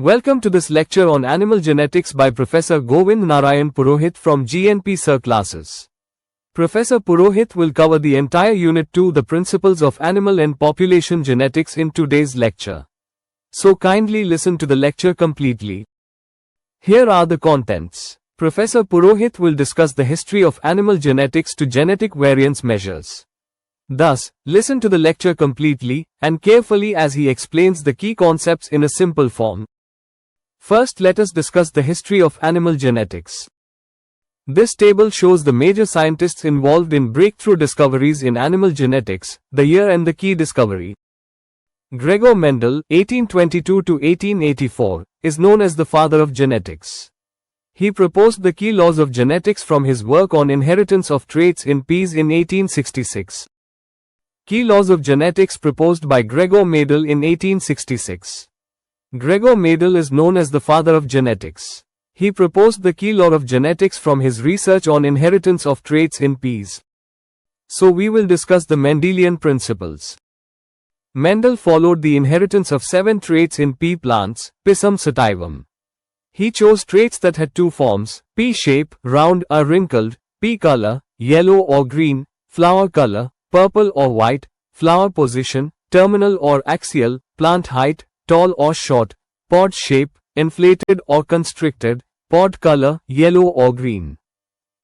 Welcome to this lecture on animal genetics by Professor Govind Narayan Purohit from GNP Sir classes. Professor Purohit will cover the entire Unit 2, the principles of animal and population genetics, in today's lecture. So kindly listen to the lecture completely. Here are the contents. Professor Purohit will discuss the history of animal genetics to genetic variance measures. Thus, listen to the lecture completely and carefully as he explains the key concepts in a simple form. First, let us discuss the history of animal genetics. This table shows the major scientists involved in breakthrough discoveries in animal genetics, the year and the key discovery. Gregor Mendel, 1822 to 1884, is known as the father of genetics. He proposed the key laws of genetics from his work on inheritance of traits in peas in 1866. Key laws of genetics proposed by Gregor Mendel in 1866. Gregor Mendel is known as the father of genetics. He proposed the key law of genetics from his research on inheritance of traits in peas. So we will discuss the Mendelian principles. Mendel followed the inheritance of 7 traits in pea plants, Pisum sativum. He chose traits that had 2 forms: pea shape, round or wrinkled; pea color, yellow or green; flower color, purple or white; flower position, terminal or axial; plant height, tall or short; pod shape, inflated or constricted; pod color, yellow or green.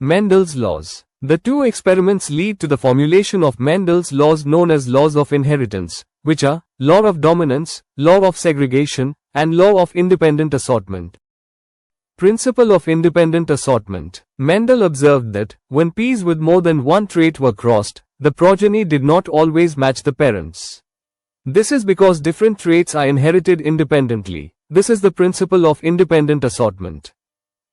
Mendel's laws. The 2 experiments lead to the formulation of Mendel's laws known as laws of inheritance, which are law of dominance, law of segregation, and law of independent assortment. Principle of independent assortment. Mendel observed that, when peas with more than one trait were crossed, the progeny did not always match the parents. This is because different traits are inherited independently. This is the principle of independent assortment.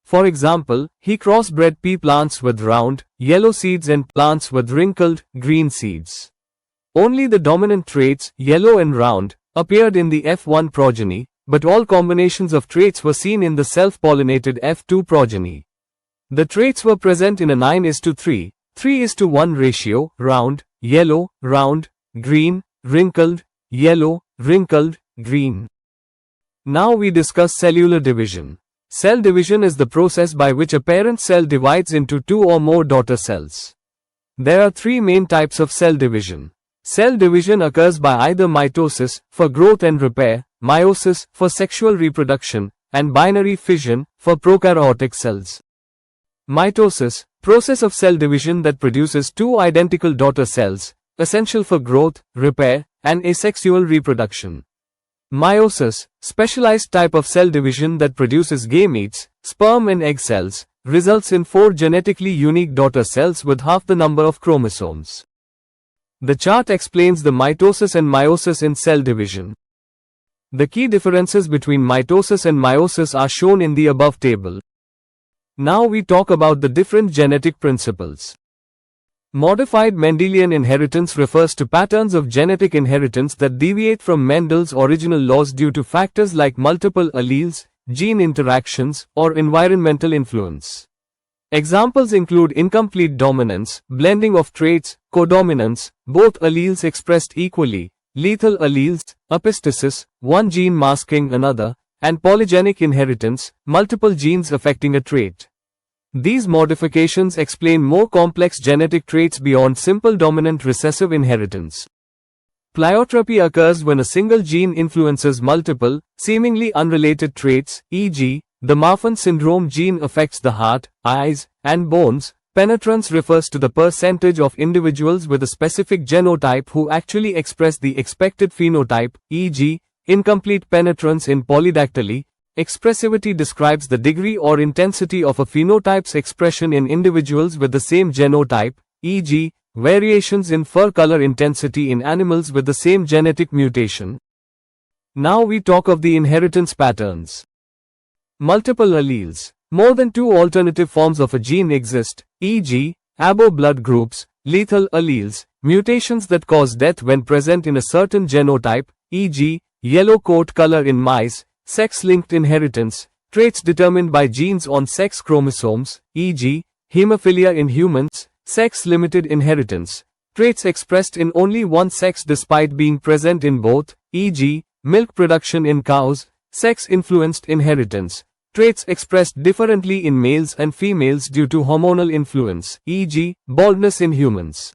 For example, he crossbred pea plants with round, yellow seeds and plants with wrinkled, green seeds. Only the dominant traits, yellow and round, appeared in the F1 progeny, but all combinations of traits were seen in the self-pollinated F2 progeny. The traits were present in a 9:3, 3:1 ratio: round, yellow, round, green, wrinkled, yellow, wrinkled, green. Now we discuss cellular division. Cell division is the process by which a parent cell divides into 2 or more daughter cells. There are 3 main types of cell division. Cell division occurs by either mitosis, for growth and repair, meiosis, for sexual reproduction, and binary fission, for prokaryotic cells. Mitosis, process of cell division that produces 2 identical daughter cells, essential for growth, repair, and asexual reproduction. Meiosis, specialized type of cell division that produces gametes, sperm and egg cells, results in 4 genetically unique daughter cells with half the number of chromosomes. The chart explains the mitosis and meiosis in cell division. The key differences between mitosis and meiosis are shown in the above table. Now we talk about the different genetic principles. Modified Mendelian inheritance refers to patterns of genetic inheritance that deviate from Mendel's original laws due to factors like multiple alleles, gene interactions, or environmental influence. Examples include incomplete dominance, blending of traits, codominance, both alleles expressed equally, lethal alleles, epistasis, one gene masking another, and polygenic inheritance, multiple genes affecting a trait. These modifications explain more complex genetic traits beyond simple dominant recessive inheritance. Pleiotropy occurs when a single gene influences multiple, seemingly unrelated traits, e.g., the Marfan syndrome gene affects the heart, eyes, and bones. Penetrance refers to the percentage of individuals with a specific genotype who actually express the expected phenotype, e.g., incomplete penetrance in polydactyly. Expressivity describes the degree or intensity of a phenotype's expression in individuals with the same genotype, e.g., variations in fur color intensity in animals with the same genetic mutation. Now we talk of the inheritance patterns. Multiple alleles. More than 2 alternative forms of a gene exist, e.g., abo blood groups, lethal alleles, mutations that cause death when present in a certain genotype, e.g., yellow coat color in mice, sex-linked inheritance, traits determined by genes on sex chromosomes, e.g., hemophilia in humans, sex-limited inheritance, traits expressed in only one sex despite being present in both, e.g., milk production in cows, Sex-influenced inheritance. Traits expressed differently in males and females due to hormonal influence, e.g., baldness in humans.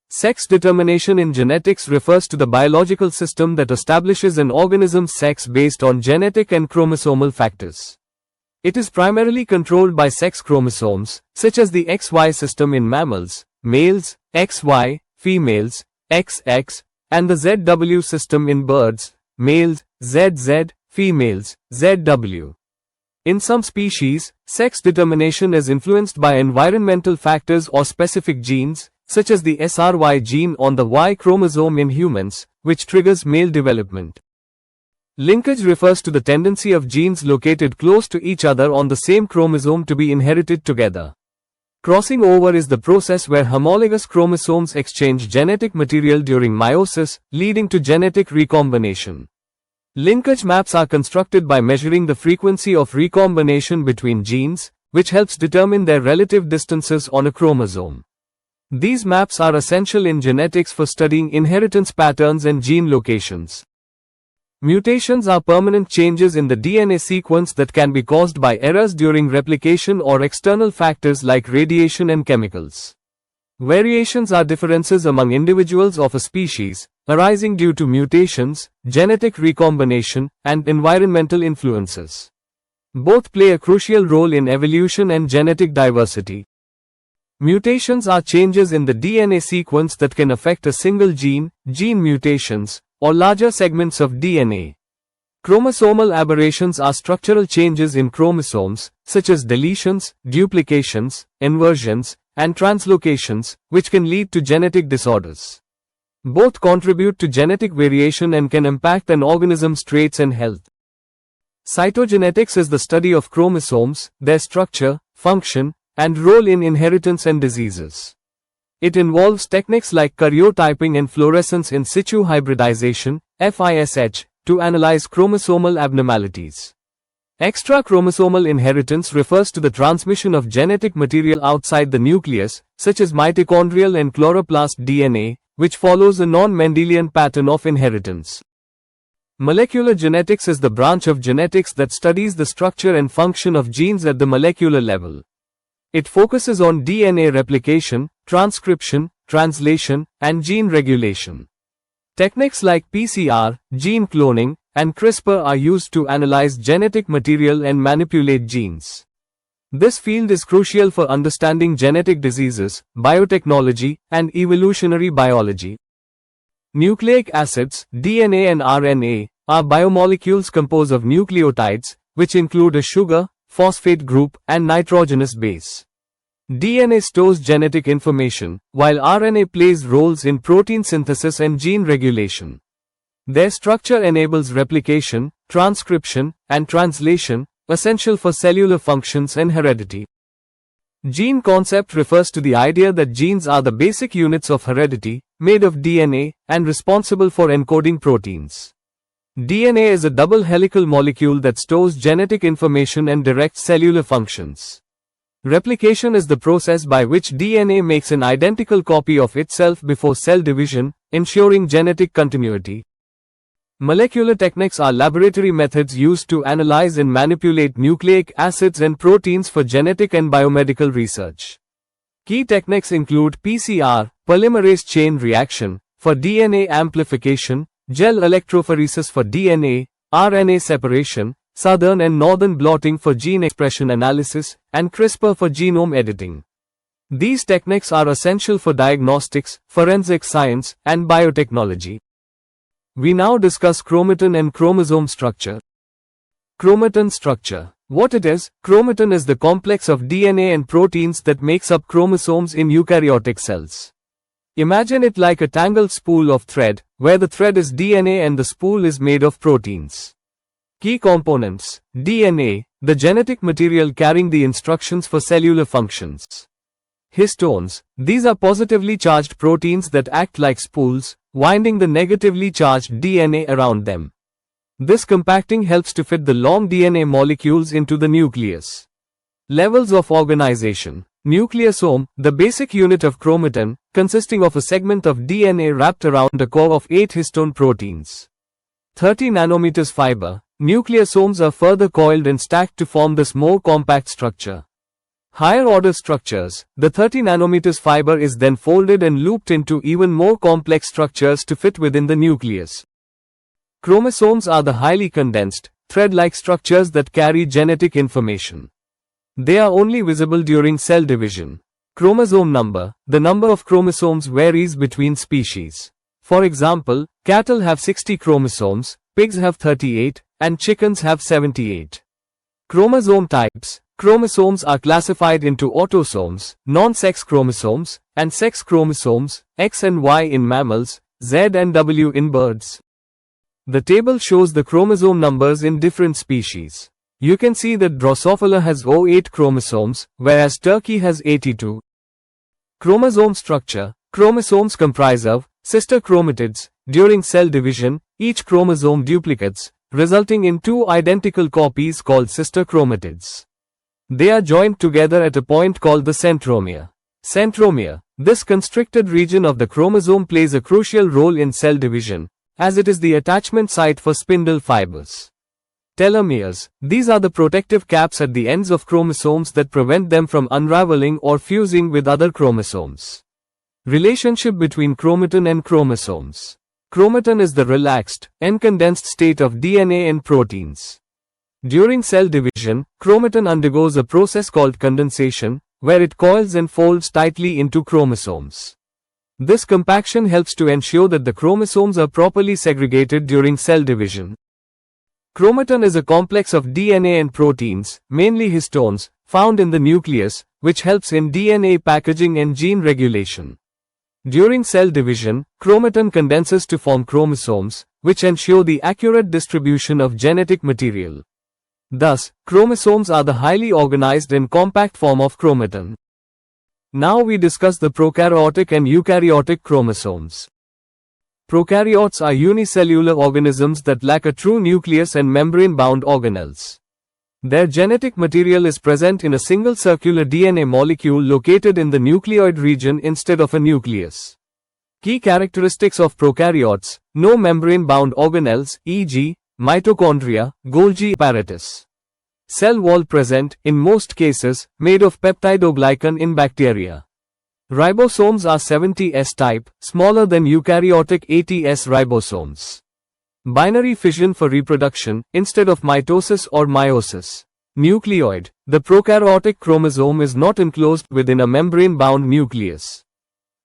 Sex determination in genetics refers to the biological system that establishes an organism's sex based on genetic and chromosomal factors. It is primarily controlled by sex chromosomes, such as the XY system in mammals, males, XY, females, XX, and the ZW system in birds, males, ZZ, females, ZW. In some species, sex determination is influenced by environmental factors or specific genes, such as the SRY gene on the Y chromosome in humans, which triggers male development. Linkage refers to the tendency of genes located close to each other on the same chromosome to be inherited together. Crossing over is the process where homologous chromosomes exchange genetic material during meiosis, leading to genetic recombination. Linkage maps are constructed by measuring the frequency of recombination between genes, which helps determine their relative distances on a chromosome. These maps are essential in genetics for studying inheritance patterns and gene locations. Mutations are permanent changes in the DNA sequence that can be caused by errors during replication or external factors like radiation and chemicals. Variations are differences among individuals of a species, arising due to mutations, genetic recombination, and environmental influences. Both play a crucial role in evolution and genetic diversity. Mutations are changes in the DNA sequence that can affect a single gene, gene mutations, or larger segments of DNA. Chromosomal aberrations are structural changes in chromosomes, such as deletions, duplications, inversions, and translocations, which can lead to genetic disorders. Both contribute to genetic variation and can impact an organism's traits and health. Cytogenetics is the study of chromosomes, their structure, function, and role in inheritance and diseases. It involves techniques like karyotyping and fluorescence in situ hybridization, FISH, to analyze chromosomal abnormalities. Extrachromosomal inheritance refers to the transmission of genetic material outside the nucleus, such as mitochondrial and chloroplast DNA, which follows a non-Mendelian pattern of inheritance. Molecular genetics is the branch of genetics that studies the structure and function of genes at the molecular level. It focuses on DNA replication, transcription, translation, and gene regulation. Techniques like PCR, gene cloning, and CRISPR are used to analyze genetic material and manipulate genes. This field is crucial for understanding genetic diseases, biotechnology, and evolutionary biology. Nucleic acids, DNA and RNA, are biomolecules composed of nucleotides, which include a sugar, phosphate group, and nitrogenous base. DNA stores genetic information, while RNA plays roles in protein synthesis and gene regulation. Their structure enables replication, transcription, and translation, essential for cellular functions and heredity. Gene concept refers to the idea that genes are the basic units of heredity, made of DNA, and responsible for encoding proteins. DNA is a double helical molecule that stores genetic information and directs cellular functions. Replication is the process by which DNA makes an identical copy of itself before cell division, ensuring genetic continuity. Molecular techniques are laboratory methods used to analyze and manipulate nucleic acids and proteins for genetic and biomedical research. Key techniques include PCR, polymerase chain reaction, for DNA amplification, gel electrophoresis for DNA, RNA separation, southern and northern blotting for gene expression analysis, and CRISPR for genome editing. These techniques are essential for diagnostics, forensic science, and biotechnology. We now discuss chromatin and chromosome structure. Chromatin structure. What it is? Chromatin is the complex of DNA and proteins that makes up chromosomes in eukaryotic cells. Imagine it like a tangled spool of thread, where the thread is DNA and the spool is made of proteins. Key components. DNA, the genetic material carrying the instructions for cellular functions. Histones, these are positively charged proteins that act like spools, winding the negatively charged DNA around them. This compacting helps to fit the long DNA molecules into the nucleus. Levels of organization. Nucleosome, the basic unit of chromatin, consisting of a segment of DNA wrapped around a core of 8 histone proteins. 30 nanometers fiber. nucleosomes are further coiled and stacked to form this more compact structure. Higher order structures, the 30 nanometers fiber is then folded and looped into even more complex structures to fit within the nucleus. Chromosomes are the highly condensed, thread-like structures that carry genetic information. They are only visible during cell division. Chromosome number, the number of chromosomes varies between species. For example, cattle have 60 chromosomes, pigs have 38, and chickens have 78. Chromosome types. Chromosomes are classified into autosomes, non-sex chromosomes, and sex chromosomes, X and Y in mammals, Z and W in birds. The table shows the chromosome numbers in different species. You can see that Drosophila has 08 chromosomes, whereas turkey has 82. Chromosome structure. Chromosomes comprise of sister chromatids. During cell division, each chromosome duplicates, resulting in two identical copies called sister chromatids. They are joined together at a point called the centromere. Centromere. This constricted region of the chromosome plays a crucial role in cell division, as it is the attachment site for spindle fibers. Telomeres. These are the protective caps at the ends of chromosomes that prevent them from unraveling or fusing with other chromosomes. Relationship between chromatin and chromosomes. Chromatin is the relaxed, uncondensed state of DNA and proteins. During cell division, chromatin undergoes a process called condensation, where it coils and folds tightly into chromosomes. This compaction helps to ensure that the chromosomes are properly segregated during cell division. Chromatin is a complex of DNA and proteins, mainly histones, found in the nucleus, which helps in DNA packaging and gene regulation. During cell division, chromatin condenses to form chromosomes, which ensure the accurate distribution of genetic material. Thus, chromosomes are the highly organized and compact form of chromatin. Now we discuss the prokaryotic and eukaryotic chromosomes. Prokaryotes are unicellular organisms that lack a true nucleus and membrane-bound organelles. Their genetic material is present in a single circular DNA molecule located in the nucleoid region instead of a nucleus. Key characteristics of prokaryotes: no membrane-bound organelles, e.g., mitochondria, Golgi apparatus. Cell wall present, in most cases, made of peptidoglycan in bacteria. Ribosomes are 70S type, smaller than eukaryotic 80S ribosomes. Binary fission for reproduction, instead of mitosis or meiosis. Nucleoid. The prokaryotic chromosome is not enclosed within a membrane-bound nucleus.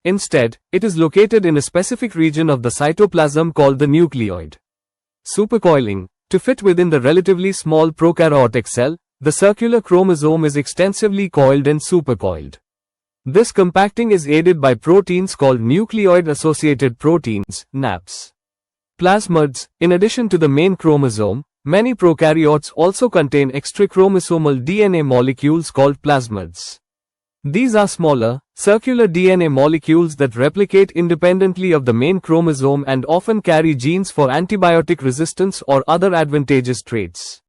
Instead, it is located in a specific region of the cytoplasm called the nucleoid. Supercoiling. To fit within the relatively small prokaryotic cell, the circular chromosome is extensively coiled and supercoiled. This compacting is aided by proteins called nucleoid-associated proteins, NAPs. Plasmids. In addition to the main chromosome, many prokaryotes also contain extrachromosomal DNA molecules called plasmids. These are smaller, circular DNA molecules that replicate independently of the main chromosome and often carry genes for antibiotic resistance or other advantageous traits.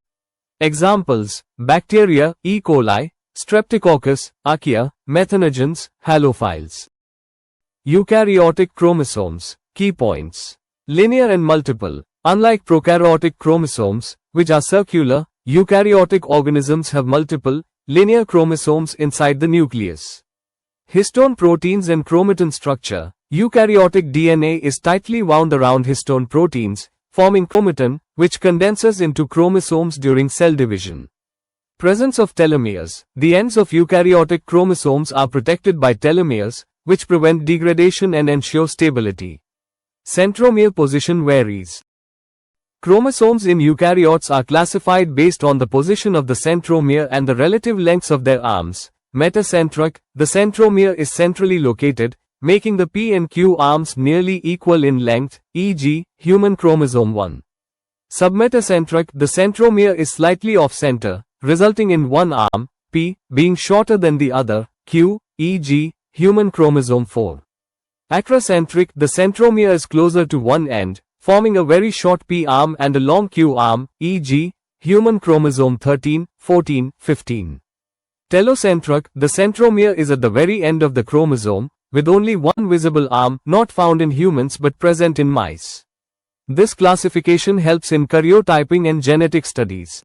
Examples: bacteria, E. coli, Streptococcus, archaea, methanogens, halophiles. Eukaryotic chromosomes. Key points. Linear and multiple. Unlike prokaryotic chromosomes, which are circular, eukaryotic organisms have multiple, linear chromosomes inside the nucleus. Histone proteins and chromatin structure. Eukaryotic DNA is tightly wound around histone proteins, forming chromatin, which condenses into chromosomes during cell division. Presence of telomeres. The ends of eukaryotic chromosomes are protected by telomeres, which prevent degradation and ensure stability. Centromere position varies. Chromosomes in eukaryotes are classified based on the position of the centromere and the relative lengths of their arms. Metacentric. The centromere is centrally located, making the P and Q arms nearly equal in length, e.g., human chromosome 1. Submetacentric. The centromere is slightly off-center, resulting in one arm, P, being shorter than the other, Q, e.g., human chromosome 4. Acrocentric. The centromere is closer to one end, forming a very short P arm and a long Q arm, e.g., human chromosome 13, 14, 15. Telocentric. The centromere is at the very end of the chromosome, with only one visible arm, not found in humans but present in mice. This classification helps in karyotyping and genetic studies.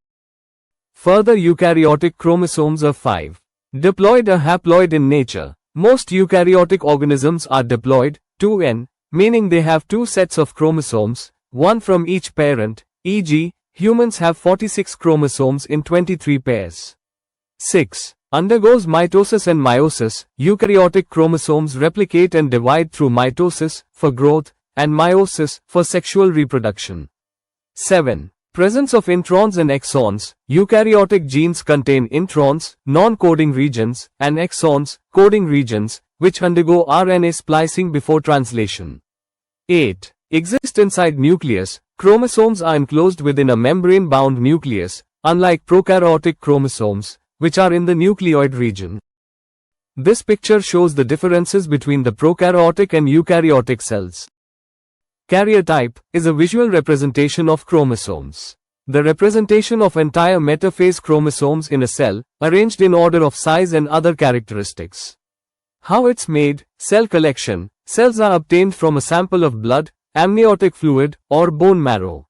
Further, eukaryotic chromosomes are 5. Diploid or haploid in nature. Most eukaryotic organisms are diploid, 2n, meaning they have two sets of chromosomes, one from each parent, e.g., humans have 46 chromosomes in 23 pairs. 6. Undergoes mitosis and meiosis. Eukaryotic chromosomes replicate and divide through mitosis, for growth, and meiosis, for sexual reproduction. 7. Presence of introns and exons. Eukaryotic genes contain introns, non-coding regions, and exons, coding regions, which undergo RNA splicing before translation. 8. Exist inside nucleus. Chromosomes are enclosed within a membrane-bound nucleus, unlike prokaryotic chromosomes, which are in the nucleoid region. This picture shows the differences between the prokaryotic and eukaryotic cells. Karyotype is a visual representation of chromosomes. The representation of entire metaphase chromosomes in a cell, arranged in order of size and other characteristics. How it's made. Cell collection. Cells are obtained from a sample of blood, amniotic fluid, or bone marrow.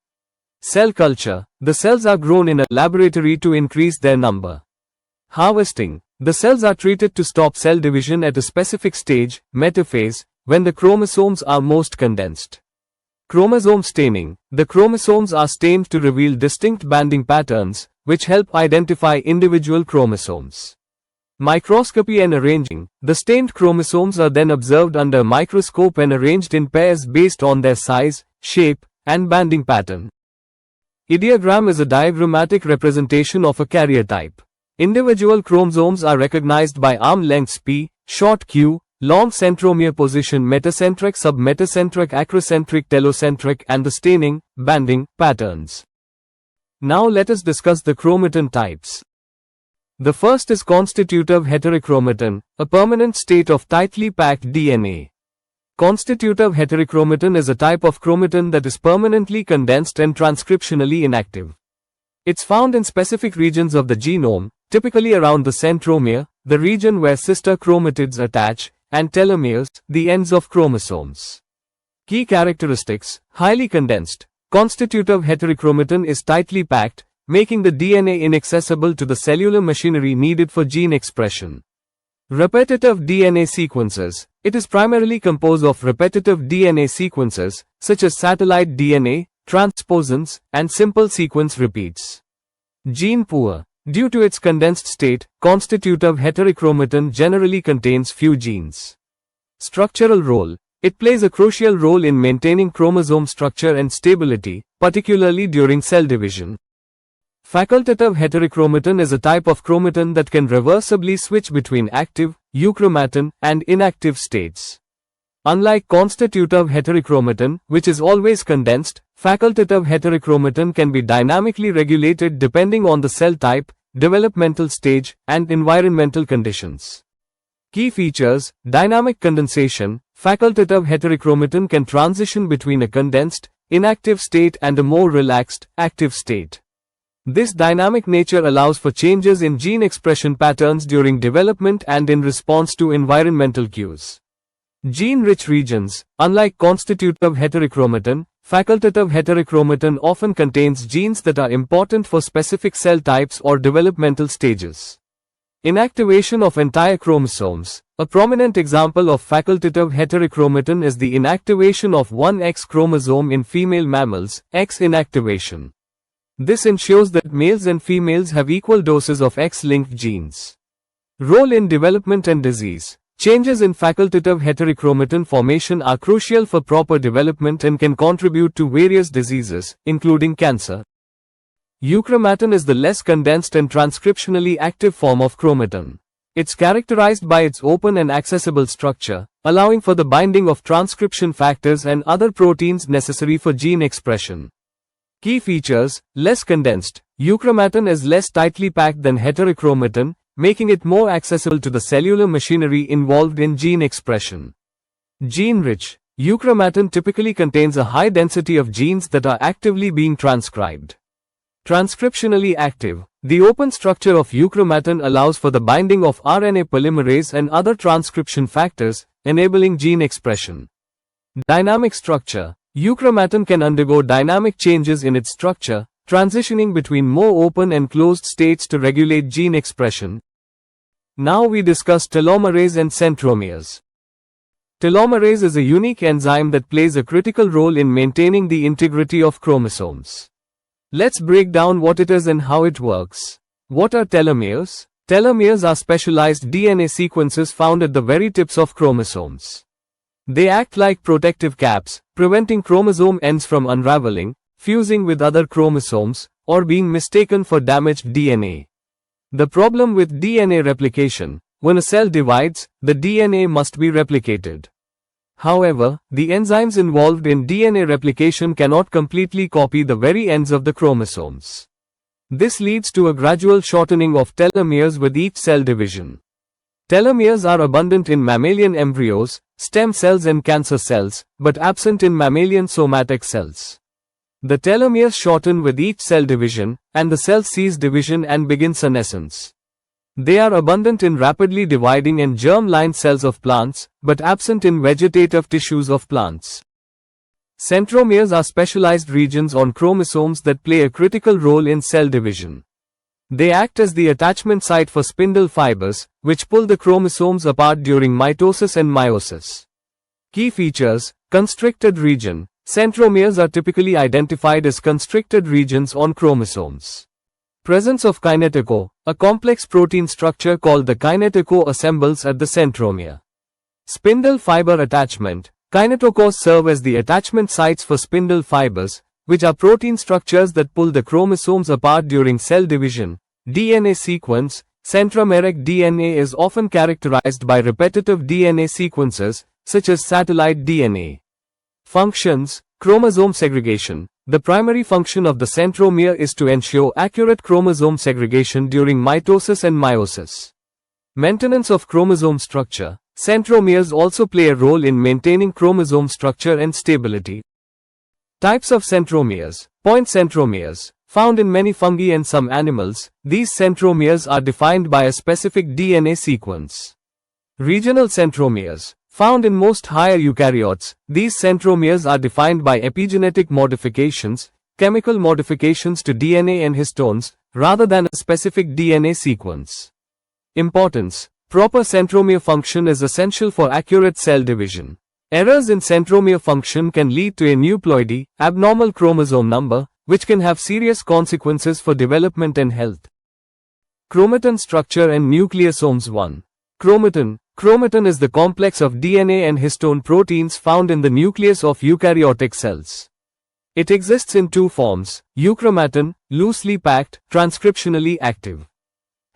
Cell culture. The cells are grown in a laboratory to increase their number. Harvesting. The cells are treated to stop cell division at a specific stage, metaphase, when the chromosomes are most condensed. Chromosome staining. The chromosomes are stained to reveal distinct banding patterns, which help identify individual chromosomes. Microscopy and arranging. The stained chromosomes are then observed under a microscope and arranged in pairs based on their size, shape, and banding pattern. Ideogram is a diagrammatic representation of a karyotype. Individual chromosomes are recognized by arm lengths p, short q, long centromere position, metacentric, submetacentric, acrocentric, telocentric, and the staining, banding, patterns. Now let us discuss the chromatin types. The first is constitutive heterochromatin, a permanent state of tightly packed DNA. Constitutive heterochromatin is a type of chromatin that is permanently condensed and transcriptionally inactive. It's found in specific regions of the genome, typically around the centromere, the region where sister chromatids attach, and telomeres, the ends of chromosomes. Key characteristics: highly condensed. Constitutive heterochromatin is tightly packed, making the DNA inaccessible to the cellular machinery needed for gene expression. Repetitive DNA sequences. It is primarily composed of repetitive DNA sequences, such as satellite DNA, transposons, and simple sequence repeats. Gene poor. Due to its condensed state, constitutive heterochromatin generally contains few genes. Structural role. It plays a crucial role in maintaining chromosome structure and stability, particularly during cell division. Facultative heterochromatin is a type of chromatin that can reversibly switch between active, euchromatin, and inactive states. Unlike constitutive heterochromatin, which is always condensed, facultative heterochromatin can be dynamically regulated depending on the cell type, developmental stage, and environmental conditions. Key features: dynamic condensation. Facultative heterochromatin can transition between a condensed, inactive state and a more relaxed, active state. This dynamic nature allows for changes in gene expression patterns during development and in response to environmental cues. Gene-rich regions. Unlike constitutive heterochromatin, facultative heterochromatin often contains genes that are important for specific cell types or developmental stages. Inactivation of entire chromosomes. A prominent example of facultative heterochromatin is the inactivation of one X chromosome in female mammals, X inactivation. This ensures that males and females have equal doses of X-linked genes. Role in development and disease. Changes in facultative heterochromatin formation are crucial for proper development and can contribute to various diseases, including cancer. Euchromatin is the less condensed and transcriptionally active form of chromatin. It's characterized by its open and accessible structure, allowing for the binding of transcription factors and other proteins necessary for gene expression. Key features: less condensed. Euchromatin is less tightly packed than heterochromatin, making it more accessible to the cellular machinery involved in gene expression. Gene-rich. Euchromatin typically contains a high density of genes that are actively being transcribed. Transcriptionally active. The open structure of euchromatin allows for the binding of RNA polymerase and other transcription factors, enabling gene expression. Dynamic structure. Euchromatin can undergo dynamic changes in its structure, transitioning between more open and closed states to regulate gene expression. Now we discuss telomerase and centromeres. Telomerase is a unique enzyme that plays a critical role in maintaining the integrity of chromosomes. Let's break down what it is and how it works. What are telomeres? Telomeres are specialized DNA sequences found at the very tips of chromosomes. They act like protective caps, preventing chromosome ends from unraveling, fusing with other chromosomes, or being mistaken for damaged DNA. The problem with DNA replication: when a cell divides, the DNA must be replicated. However, the enzymes involved in DNA replication cannot completely copy the very ends of the chromosomes. This leads to a gradual shortening of telomeres with each cell division. Telomeres are abundant in mammalian embryos, stem cells and cancer cells, but absent in mammalian somatic cells. The telomeres shorten with each cell division, and the cell ceases division and begins senescence. They are abundant in rapidly dividing and germ-line cells of plants, but absent in vegetative tissues of plants. Centromeres are specialized regions on chromosomes that play a critical role in cell division. They act as the attachment site for spindle fibers, which pull the chromosomes apart during mitosis and meiosis. Key features: constricted region. Centromeres are typically identified as constricted regions on chromosomes. Presence of kinetochore, a complex protein structure called the kinetochore assembles at the centromere. Spindle fiber attachment. Kinetochores serve as the attachment sites for spindle fibers, which are protein structures that pull the chromosomes apart during cell division. DNA sequence. Centromeric DNA is often characterized by repetitive DNA sequences, such as satellite DNA. Functions. Chromosome segregation. The primary function of the centromere is to ensure accurate chromosome segregation during mitosis and meiosis. Maintenance of chromosome structure. Centromeres also play a role in maintaining chromosome structure and stability. Types of centromeres. Point centromeres. Found in many fungi and some animals, these centromeres are defined by a specific DNA sequence. Regional centromeres. Found in most higher eukaryotes, these centromeres are defined by epigenetic modifications, chemical modifications to DNA and histones, rather than a specific DNA sequence. Importance. Proper centromere function is essential for accurate cell division. Errors in centromere function can lead to aneuploidy, abnormal chromosome number, which can have serious consequences for development and health. Chromatin structure and nucleosomes. 1. Chromatin. Chromatin is the complex of DNA and histone proteins found in the nucleus of eukaryotic cells. It exists in two forms: euchromatin, loosely packed, transcriptionally active;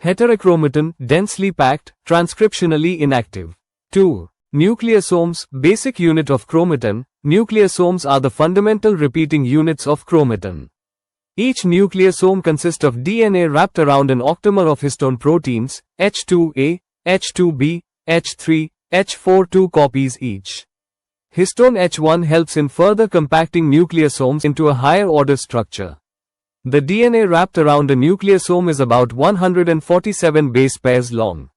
heterochromatin, densely packed, transcriptionally inactive. 2. Nucleosomes, basic unit of chromatin. Nucleosomes are the fundamental repeating units of chromatin. Each nucleosome consists of DNA wrapped around an octamer of histone proteins, H2A, H2B, H3, H4, 2 copies each. Histone H1 helps in further compacting nucleosomes into a higher order structure. The DNA wrapped around a nucleosome is about 147 base pairs long.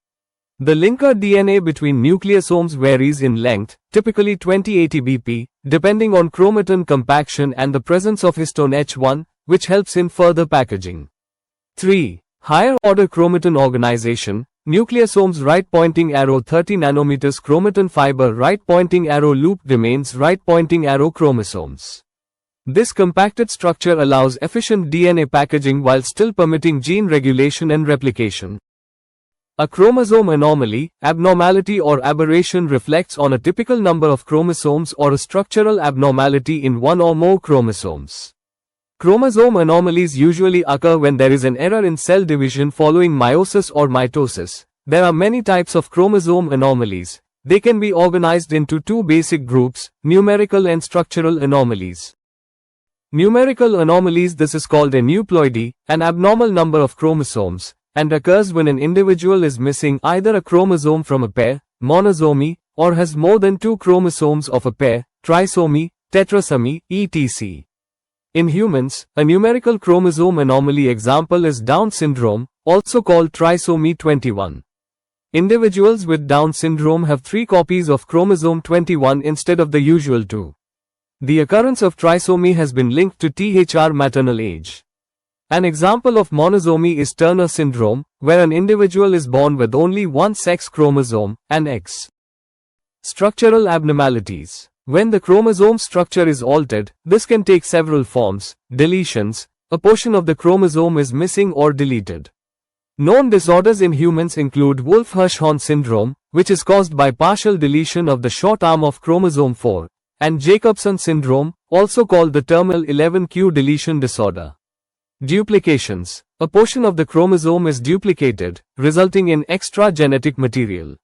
The linker DNA between nucleosomes varies in length, typically 20-80 bp, depending on chromatin compaction and the presence of histone H1, which helps in further packaging. 3. Higher order chromatin organization. Nucleosomes right pointing arrow 30 nanometers chromatin fiber right pointing arrow loop remains right pointing arrow chromosomes. This compacted structure allows efficient DNA packaging while still permitting gene regulation and replication. A chromosome anomaly, abnormality or aberration reflects on a typical number of chromosomes or a structural abnormality in one or more chromosomes. Chromosome anomalies usually occur when there is an error in cell division following meiosis or mitosis. There are many types of chromosome anomalies. They can be organized into two basic groups: numerical and structural anomalies. Numerical anomalies. This is called aneuploidy, an abnormal number of chromosomes, and occurs when an individual is missing either a chromosome from a pair, monosomy, or has more than two chromosomes of a pair, trisomy, tetrasomy, etc. In humans, a numerical chromosome anomaly example is Down syndrome, also called trisomy 21. Individuals with Down syndrome have 3 copies of chromosome 21 instead of the usual 2. The occurrence of trisomy has been linked to THR maternal age. An example of monosomy is Turner syndrome, where an individual is born with only one sex chromosome, and X. Structural abnormalities. When the chromosome structure is altered, this can take several forms: deletions, a portion of the chromosome is missing or deleted. Known disorders in humans include Wolff-Hirschhorn syndrome, which is caused by partial deletion of the short arm of chromosome 4, and Jacobson syndrome, also called the terminal 11q deletion disorder. Duplications. A portion of the chromosome is duplicated, resulting in extra genetic material.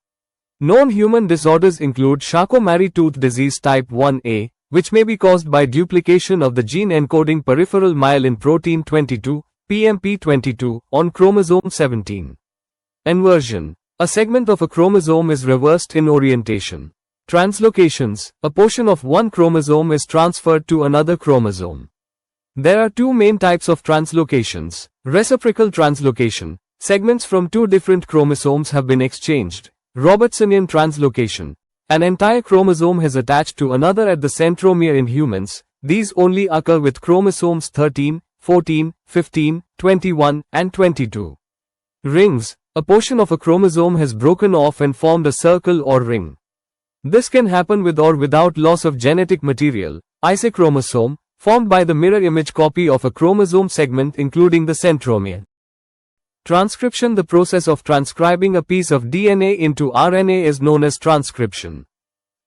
Known human disorders include Charcot-Marie-Tooth disease type 1A, which may be caused by duplication of the gene encoding peripheral myelin protein 22, PMP22, on chromosome 17. Inversion. A segment of a chromosome is reversed in orientation. Translocations. A portion of one chromosome is transferred to another chromosome. There are two main types of translocations. Reciprocal translocation. Segments from two different chromosomes have been exchanged. Robertsonian translocation. An entire chromosome is attached to another at the centromere in humans. These only occur with chromosomes 13, 14, 15, 21, and 22. Rings. A portion of a chromosome has broken off and formed a circle or ring. This can happen with or without loss of genetic material, isochromosome, formed by the mirror image copy of a chromosome segment including the centromere. Transcription. The process of transcribing a piece of DNA into RNA is known as transcription.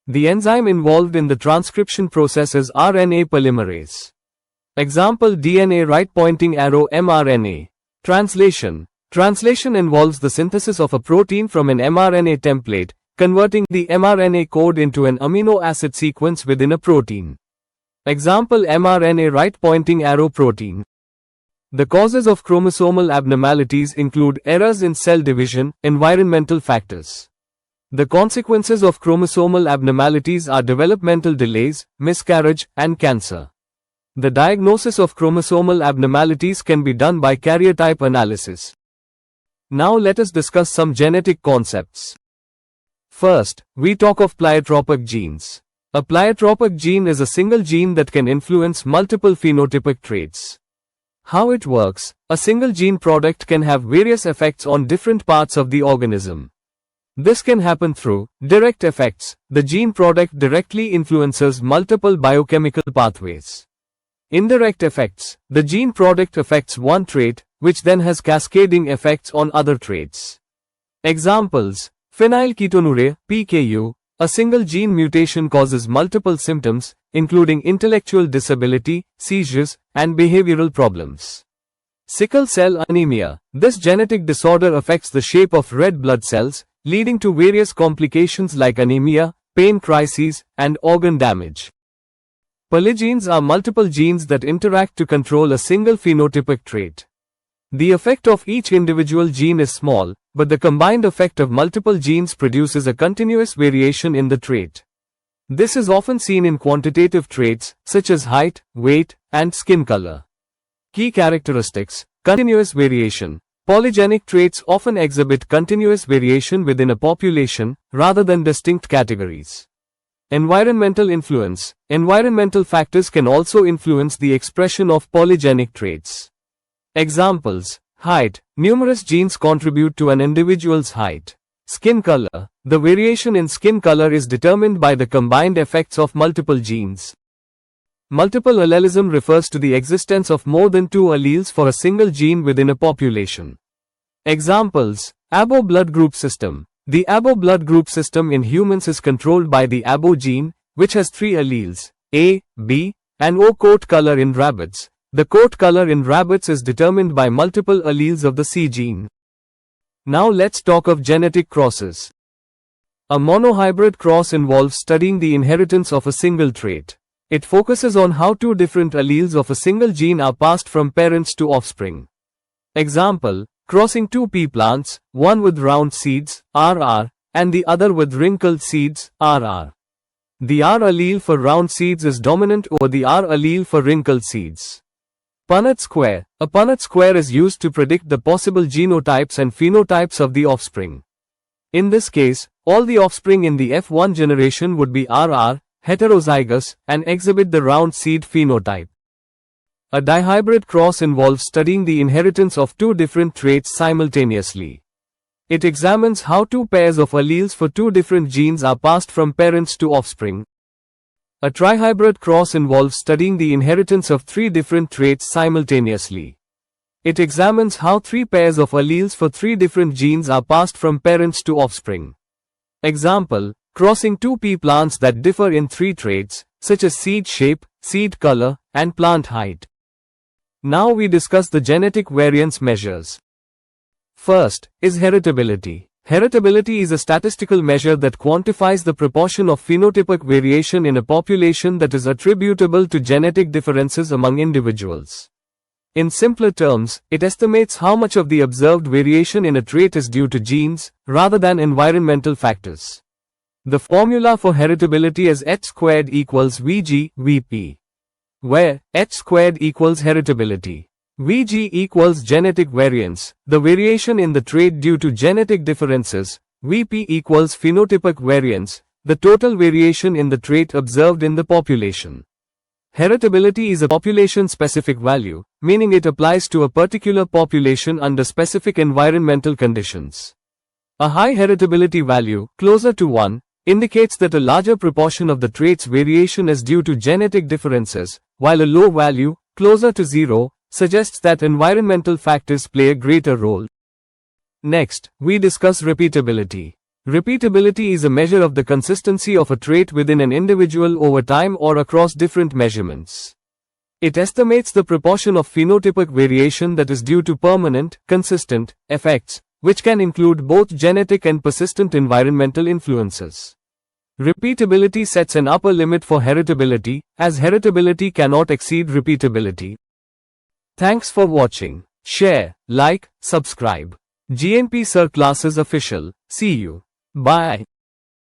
The enzyme involved in the transcription process is RNA polymerase. Example: DNA right pointing arrow mRNA. Translation. Translation involves the synthesis of a protein from an mRNA template, converting the mRNA code into an amino acid sequence within a protein. Example: mRNA right pointing arrow protein. The causes of chromosomal abnormalities include errors in cell division, environmental factors. The consequences of chromosomal abnormalities are developmental delays, miscarriage, and cancer. The diagnosis of chromosomal abnormalities can be done by karyotype analysis. Now let us discuss some genetic concepts. First, we talk of pleiotropic genes. A pleiotropic gene is a single gene that can influence multiple phenotypic traits. How it works: a single gene product can have various effects on different parts of the organism. This can happen through direct effects. The gene product directly influences multiple biochemical pathways. Indirect effects. The gene product affects one trait, which then has cascading effects on other traits. Examples: phenylketonuria, PKU. A single gene mutation causes multiple symptoms, including intellectual disability, seizures, and behavioral problems. Sickle cell anemia. This genetic disorder affects the shape of red blood cells, leading to various complications like anemia, pain crises, and organ damage. Polygenes are multiple genes that interact to control a single phenotypic trait. The effect of each individual gene is small, but the combined effect of multiple genes produces a continuous variation in the trait. This is often seen in quantitative traits, such as height, weight, and skin color. Key characteristics: continuous variation. Polygenic traits often exhibit continuous variation within a population, rather than distinct categories. Environmental influence. Environmental factors can also influence the expression of polygenic traits. Examples: height. Numerous genes contribute to an individual's height. Skin color. The variation in skin color is determined by the combined effects of multiple genes. Multiple allelism refers to the existence of more than two alleles for a single gene within a population. Examples: ABO blood group system. The ABO blood group system in humans is controlled by the ABO gene, which has three alleles, A, B, and O. Coat color in rabbits. The coat color in rabbits is determined by multiple alleles of the C gene. Now let's talk of genetic crosses. A monohybrid cross involves studying the inheritance of a single trait. It focuses on how two different alleles of a single gene are passed from parents to offspring. Example: crossing two pea plants, one with round seeds, RR, and the other with wrinkled seeds, RR. The R allele for round seeds is dominant over the R allele for wrinkled seeds. Punnett square. A Punnett square is used to predict the possible genotypes and phenotypes of the offspring. In this case, all the offspring in the F1 generation would be RR, heterozygous, and exhibit the round seed phenotype. A dihybrid cross involves studying the inheritance of two different traits simultaneously. It examines how two pairs of alleles for two different genes are passed from parents to offspring. A trihybrid cross involves studying the inheritance of three different traits simultaneously. It examines how three pairs of alleles for three different genes are passed from parents to offspring. Example, crossing two pea plants that differ in three traits, such as seed shape, seed color, and plant height. Now we discuss the genetic variance measures. First, is heritability. Heritability is a statistical measure that quantifies the proportion of phenotypic variation in a population that is attributable to genetic differences among individuals. In simpler terms, it estimates how much of the observed variation in a trait is due to genes, rather than environmental factors. The formula for heritability is h squared equals Vg, Vp, where h squared equals heritability. Vg equals genetic variance, the variation in the trait due to genetic differences. Vp equals phenotypic variance, the total variation in the trait observed in the population. Heritability is a population-specific value, meaning it applies to a particular population under specific environmental conditions. A high heritability value, closer to 1, indicates that a larger proportion of the trait's variation is due to genetic differences, while a low value, closer to 0, suggests that environmental factors play a greater role. Next, we discuss repeatability. Repeatability is a measure of the consistency of a trait within an individual over time or across different measurements. It estimates the proportion of phenotypic variation that is due to permanent, consistent effects, which can include both genetic and persistent environmental influences. Repeatability sets an upper limit for heritability, as heritability cannot exceed repeatability. Thanks for watching. Share, like, subscribe. GNP Sir Classes Official. See you. Bye.